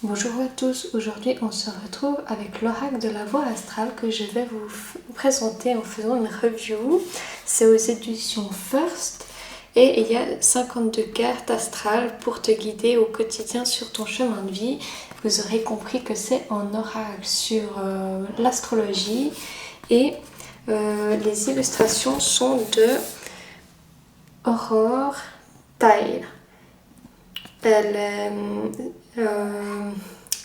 Bonjour à tous, aujourd'hui on se retrouve avec l'oracle de la voie astrale que je vais vous présenter en faisant une review. C'est aux éditions First et il y a 52 cartes astrales pour te guider au quotidien sur ton chemin de vie. Vous aurez compris que c'est en oracle sur l'astrologie et les illustrations sont de Aurore Tile. Elle est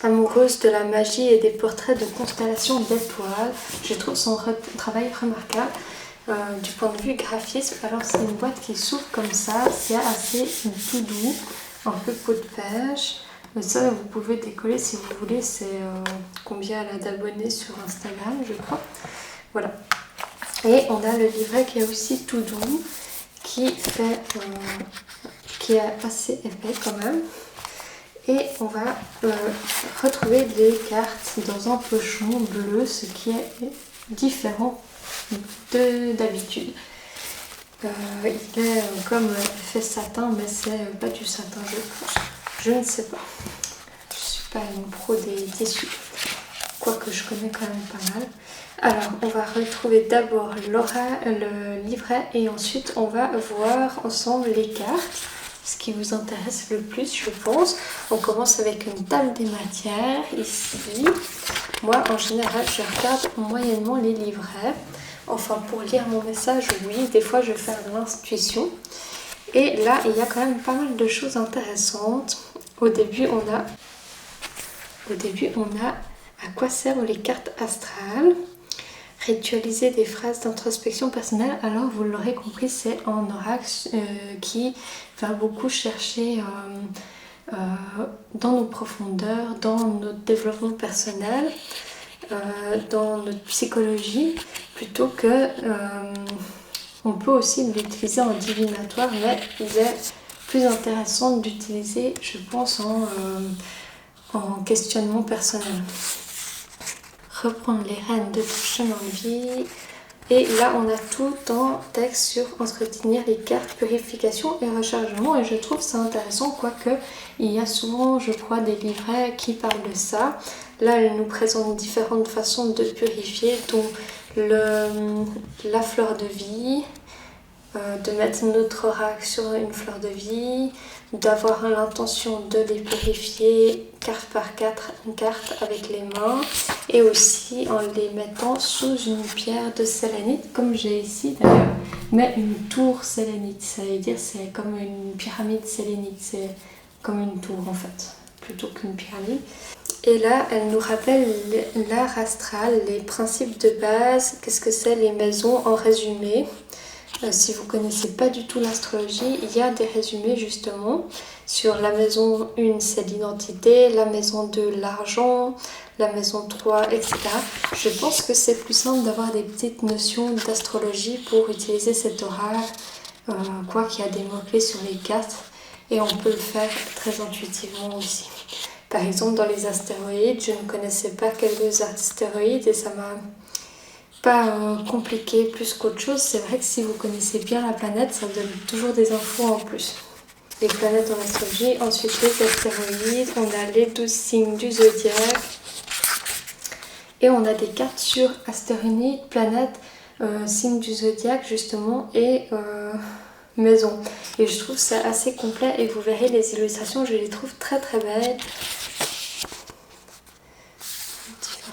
amoureuse de la magie et des portraits de constellations d'étoiles. Je trouve son travail remarquable du point de vue graphisme. Alors c'est une boîte qui s'ouvre comme ça, c'est assez tout doux, un peu peau de pêche. Ça vous pouvez décoller si vous voulez, c'est combien elle a d'abonnés sur Instagram je crois. Voilà. Et on a le livret qui est aussi tout doux, qui est assez épais quand même. Et on va retrouver les cartes dans un pochon bleu, ce qui est différent d'habitude. Il est comme fait satin, mais c'est pas du satin, je pense. Je ne sais pas. Je suis pas une pro des tissus, quoique je connais quand même pas mal. Alors, on va retrouver d'abord le livret et ensuite on va voir ensemble les cartes. Ce qui vous intéresse le plus, je pense. On commence avec une table des matières ici. Moi, en général, je regarde moyennement les livrets. Enfin, pour lire mon message, oui, des fois je fais de l'intuition. Et là, il y a quand même pas mal de choses intéressantes. Au début, on a à quoi servent les cartes astrales. Ritualiser des phrases d'introspection personnelle. Alors vous l'aurez compris, c'est un oracle qui va beaucoup chercher dans nos profondeurs, dans notre développement personnel, dans notre psychologie, plutôt que on peut aussi l'utiliser en divinatoire, mais il est plus intéressant d'utiliser, je pense, en questionnement personnel. Reprendre les rênes de ton chemin de vie. Et là, on a tout en texte sur entretenir les cartes, purification et rechargement. Et je trouve ça intéressant, quoique il y a souvent, je crois, des livrets qui parlent de ça. Là, elle nous présente différentes façons de purifier, dont la fleur de vie, de mettre notre oracle sur une fleur de vie, d'avoir l'intention de les purifier carte par carte avec les mains et aussi en les mettant sous une pierre de sélénite comme j'ai ici d'ailleurs, mais une tour sélénite, ça veut dire c'est comme une pyramide sélénite, c'est comme une tour en fait, plutôt qu'une pyramide. Et là, elle nous rappelle l'art astral, les principes de base, qu'est-ce que c'est les maisons en résumé. Si vous ne connaissez pas du tout l'astrologie, il y a des résumés justement sur la maison 1, c'est l'identité, la maison 2, l'argent, la maison 3, etc. Je pense que c'est plus simple d'avoir des petites notions d'astrologie pour utiliser cet oracle, quoi qu'il y a des mots-clés sur les cartes et on peut le faire très intuitivement aussi. Par exemple, dans les astéroïdes, je ne connaissais pas quelques astéroïdes et ça m'a pas compliqué plus qu'autre chose. C'est vrai que si vous connaissez bien la planète, ça vous donne toujours des infos en plus. Les planètes en astrologie, ensuite les astéroïdes, on a les 12 signes du zodiaque et on a des cartes sur astéroïdes, planètes, signes du zodiaque justement et maison. Et je trouve ça assez complet et vous verrez les illustrations, je les trouve très très belles.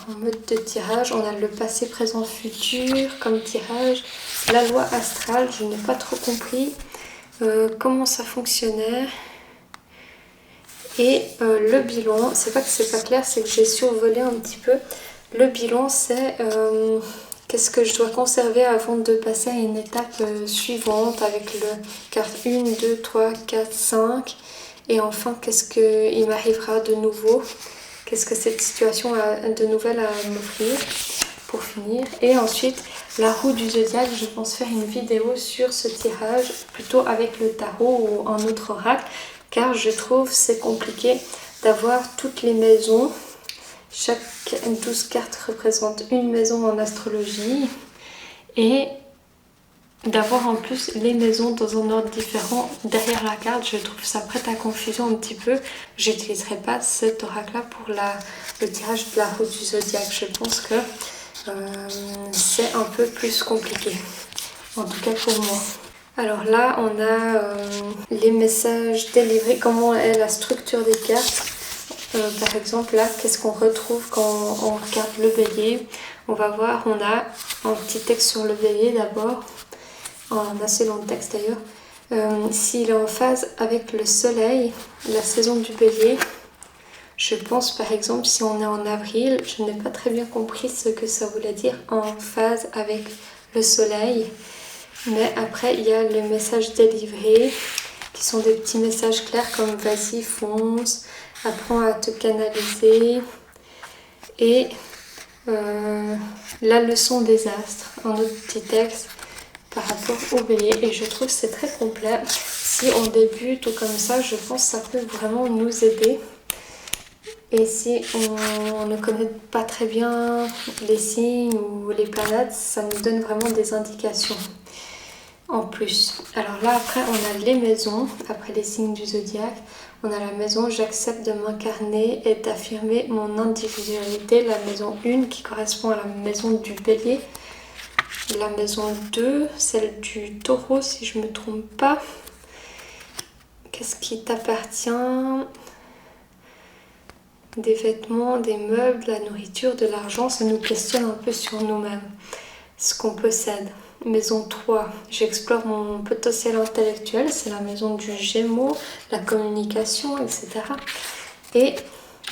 En mode de tirage, on a le passé, présent, futur comme tirage. La loi astrale, je n'ai pas trop compris comment ça fonctionnait. Et le bilan, c'est pas que c'est pas clair, c'est que j'ai survolé un petit peu. Le bilan, c'est qu'est-ce que je dois conserver avant de passer à une étape suivante avec le carte 1, 2, 3, 4, 5. Et enfin, qu'est-ce qu'il m'arrivera de nouveau? Qu'est-ce que cette situation a de nouvelle à m'offrir pour finir. Et ensuite, la roue du zodiaque, je pense faire une vidéo sur ce tirage, plutôt avec le tarot ou un autre oracle, car je trouve c'est compliqué d'avoir toutes les maisons. Chaque 12 cartes représente une maison en astrologie. Et d'avoir en plus les maisons dans un ordre différent derrière la carte. Je trouve ça prête à confusion un petit peu. J'utiliserai pas cet oracle là pour le tirage de la roue du zodiaque. Je pense que c'est un peu plus compliqué, en tout cas pour moi. Alors là on a les messages délivrés, comment est la structure des cartes. Par exemple là, qu'est-ce qu'on retrouve quand on regarde le bélier? On va voir, on a un petit texte sur le bélier d'abord, un assez long texte d'ailleurs. S'il est en phase avec le soleil, la saison du bélier, je pense par exemple si on est en avril, je n'ai pas très bien compris ce que ça voulait dire en phase avec le soleil. Mais après il y a les messages délivrés qui sont des petits messages clairs comme vas-y fonce, apprends à te canaliser et la leçon des astres, un autre petit texte par rapport au bélier. Et je trouve que c'est très complet. Si on débute ou comme ça, je pense que ça peut vraiment nous aider. Et si on ne connaît pas très bien les signes ou les planètes, ça nous donne vraiment des indications en plus. Alors là après on a les maisons, après les signes du zodiaque, on a la maison j'accepte de m'incarner et d'affirmer mon individualité, la maison 1 qui correspond à la maison du bélier, la maison 2, celle du taureau si je me trompe pas. Qu'est-ce qui t'appartient? Des vêtements, des meubles, de la nourriture, de l'argent, ça nous questionne un peu sur nous-mêmes, ce qu'on possède. Maison 3, j'explore mon potentiel intellectuel, c'est la maison du Gémeaux, la communication, etc. Et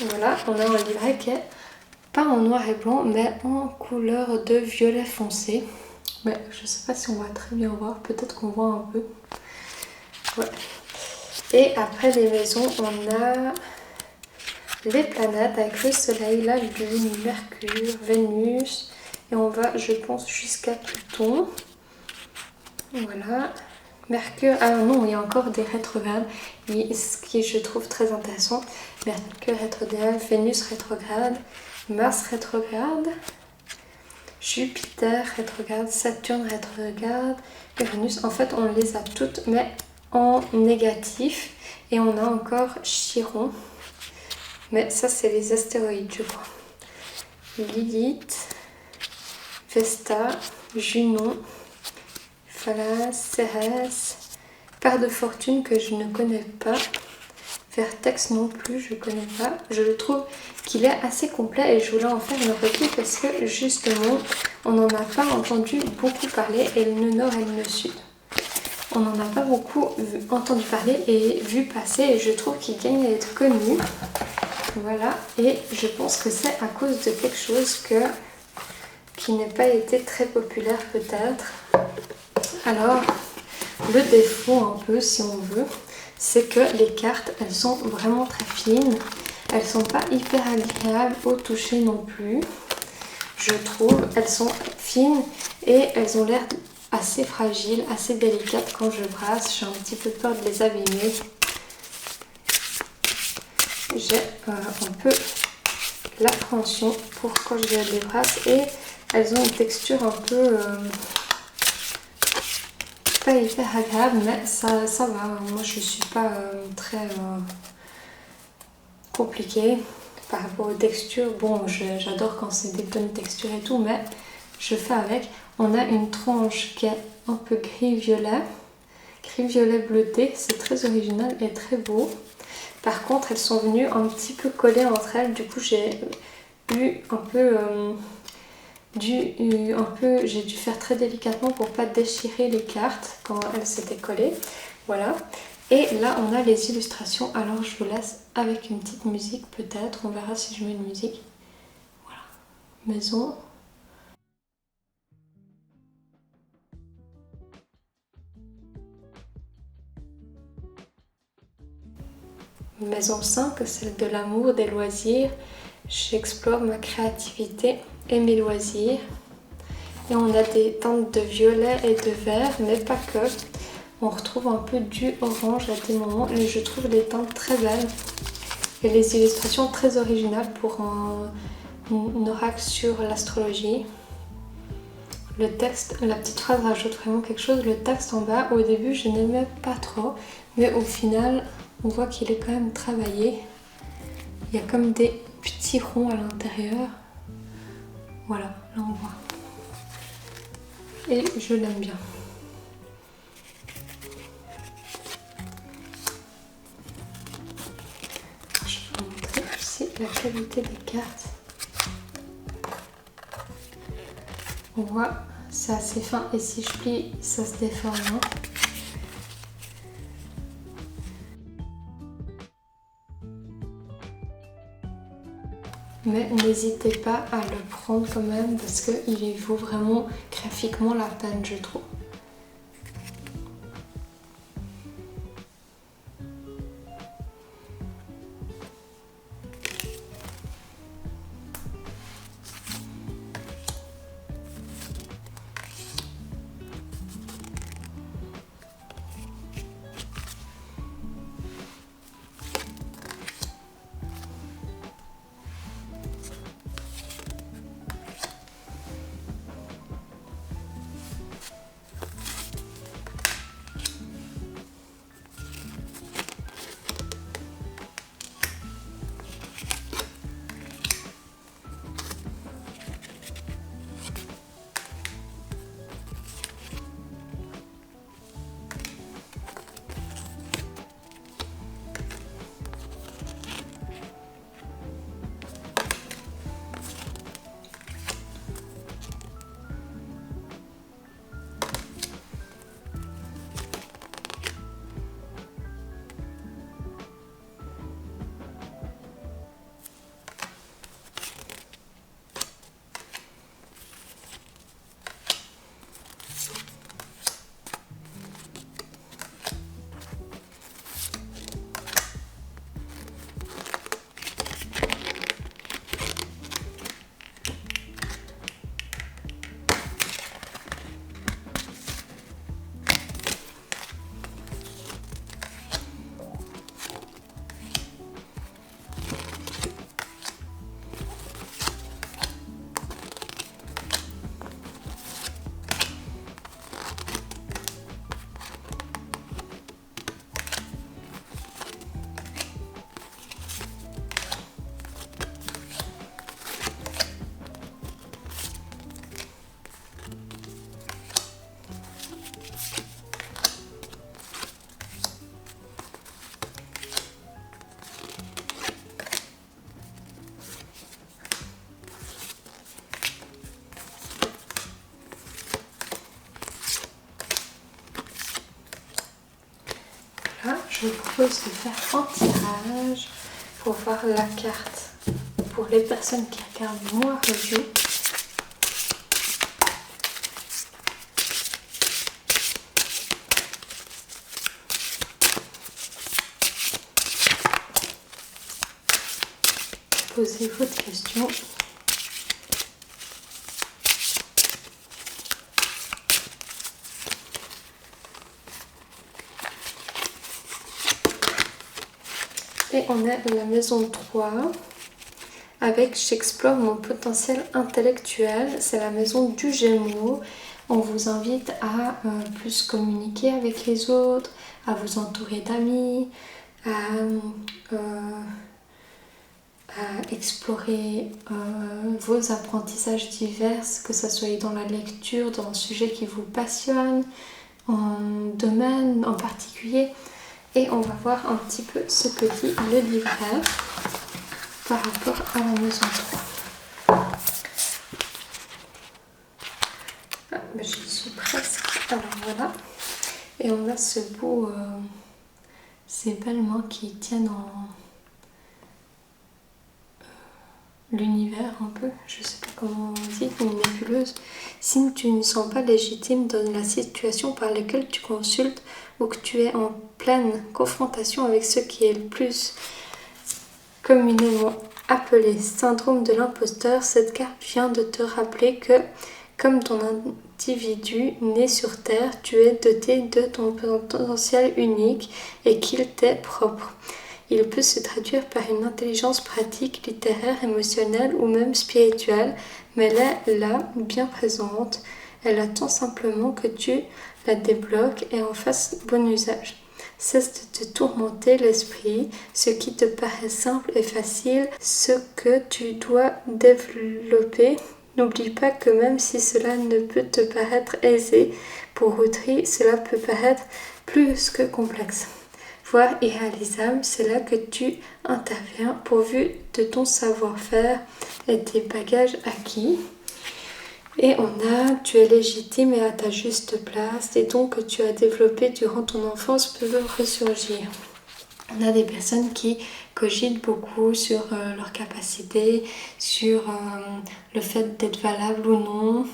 voilà, on a un livret qui est pas en noir et blanc, mais en couleur de violet foncé. Mais je sais pas si on va très bien voir, peut-être qu'on voit un peu. Ouais. Et après les maisons, on a les planètes avec le soleil, la lune, Mercure, Vénus. Et on va, je pense, jusqu'à Pluton. Voilà. Mercure, ah non, il y a encore des rétrogrades. Ce qui je trouve très intéressant. Mercure rétrograde, Vénus rétrograde, Mars rétrograde, Jupiter rétrograde, Saturne rétrograde, Uranus. En fait, on les a toutes, mais en négatif. Et on a encore Chiron. Mais ça, c'est les astéroïdes, je crois. Lilith, Vesta, Junon, Phalas, Cérès, Père de fortune que je ne connais pas, Vertex non plus, je ne connais pas. Je trouve qu'il est assez complet et je voulais en faire une revue parce que justement, on n'en a pas entendu beaucoup parler, et le nord et le sud. On n'en a pas beaucoup entendu parler et vu passer, et je trouve qu'il gagne à être connu. Voilà, et je pense que c'est à cause de quelque chose qui n'a pas été très populaire peut-être. Alors, le défaut un peu, si on veut, c'est que les cartes, elles sont vraiment très fines. Elles sont pas hyper agréables au toucher non plus, je trouve. Elles sont fines et elles ont l'air assez fragiles, assez délicates quand je brasse. J'ai un petit peu peur de les abîmer. J'ai un peu l'appréhension pour quand je les brasse, et elles ont une texture un peu pas hyper agréable, mais ça va. Moi je suis pas très compliquée par rapport aux textures. Bon, j'adore quand c'est des bonnes textures et tout, mais je fais avec. On a une tranche qui est un peu gris-violet bleuté, c'est très original et très beau. Par contre, elles sont venues un petit peu collées entre elles, du coup j'ai eu un peu j'ai dû faire très délicatement pour pas déchirer les cartes quand elles s'étaient collées. Voilà. Et là on a les illustrations. Alors je vous laisse avec une petite musique peut-être. On verra si je mets une musique. Voilà. Maison. Maison 5, celle de l'amour, des loisirs. J'explore ma créativité et mes loisirs. Et on a des teintes de violet et de vert, mais pas que. On retrouve un peu du orange à des moments, et je trouve les teintes très belles. Et les illustrations très originales pour un oracle sur l'astrologie. Le texte, la petite phrase rajoute vraiment quelque chose. Le texte en bas, au début, je n'aimais pas trop, mais au final, on voit qu'il est quand même travaillé. Il y a comme des petits ronds à l'intérieur. Voilà, là on voit. Et je l'aime bien. Je vais vous montrer aussi la qualité des cartes. On voit, c'est assez fin et si je plie, ça se déforme. Hein. Mais n'hésitez pas à le prendre quand même parce qu'il vaut vraiment graphiquement la peine, je trouve. Là, je vous propose de faire un tirage pour voir la carte. Pour les personnes qui regardent moi review, posez votre question. Et on a la maison 3 avec j'explore mon potentiel intellectuel. C'est la maison du Gémeaux. On vous invite à plus communiquer avec les autres, à vous entourer d'amis, à explorer vos apprentissages divers, que ce soit dans la lecture, dans un sujet qui vous passionne, en domaine en particulier. Et on va voir un petit peu ce que dit le livret par rapport à la maison 3. Ah, ben j'y suis presque. Alors voilà. Et on a ce beau... ces belles mains qui tiennent en... l'univers un peu, je sais pas comment on dit, une nébuleuse. Si tu ne sens pas légitime dans la situation par laquelle tu consultes ou que tu es en pleine confrontation avec ce qui est le plus communément appelé syndrome de l'imposteur, cette carte vient de te rappeler que, comme ton individu né sur Terre, tu es doté de ton potentiel unique et qu'il t'est propre. Il peut se traduire par une intelligence pratique, littéraire, émotionnelle ou même spirituelle, mais elle est là, bien présente. Elle attend simplement que tu la débloques et en fasses bon usage. Cesse de te tourmenter l'esprit, ce qui te paraît simple et facile, ce que tu dois développer. N'oublie pas que même si cela ne peut te paraître aisé, pour Audrey, cela peut paraître plus que complexe, voire irréalisable. C'est là que tu interviens pourvu de ton savoir-faire et tes bagages acquis. Et tu es légitime et à ta juste place. Les dons que tu as développés durant ton enfance peuvent ressurgir. On a des personnes qui cogitent beaucoup sur leurs capacités, sur le fait d'être valable ou non,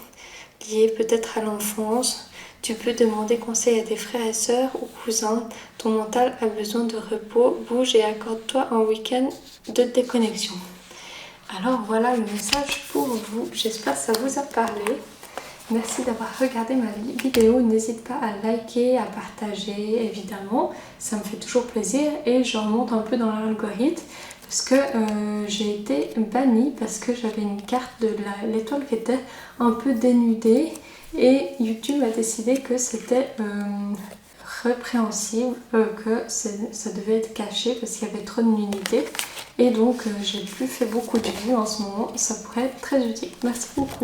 lié peut-être à l'enfance. Tu peux demander conseil à tes frères et sœurs ou cousins. Ton mental a besoin de repos. Bouge et accorde-toi un week-end de déconnexion. Alors voilà le message pour vous. J'espère que ça vous a parlé. Merci d'avoir regardé ma vidéo. N'hésite pas à liker, à partager, évidemment. Ça me fait toujours plaisir et je remonte un peu dans l'algorithme parce que j'ai été bannie parce que j'avais une carte de l'étoile qui était un peu dénudée et YouTube a décidé que c'était répréhensible, que ça devait être caché parce qu'il y avait trop de nudité et donc j'ai plus fait beaucoup de vues en ce moment. Ça pourrait être très utile. Merci beaucoup.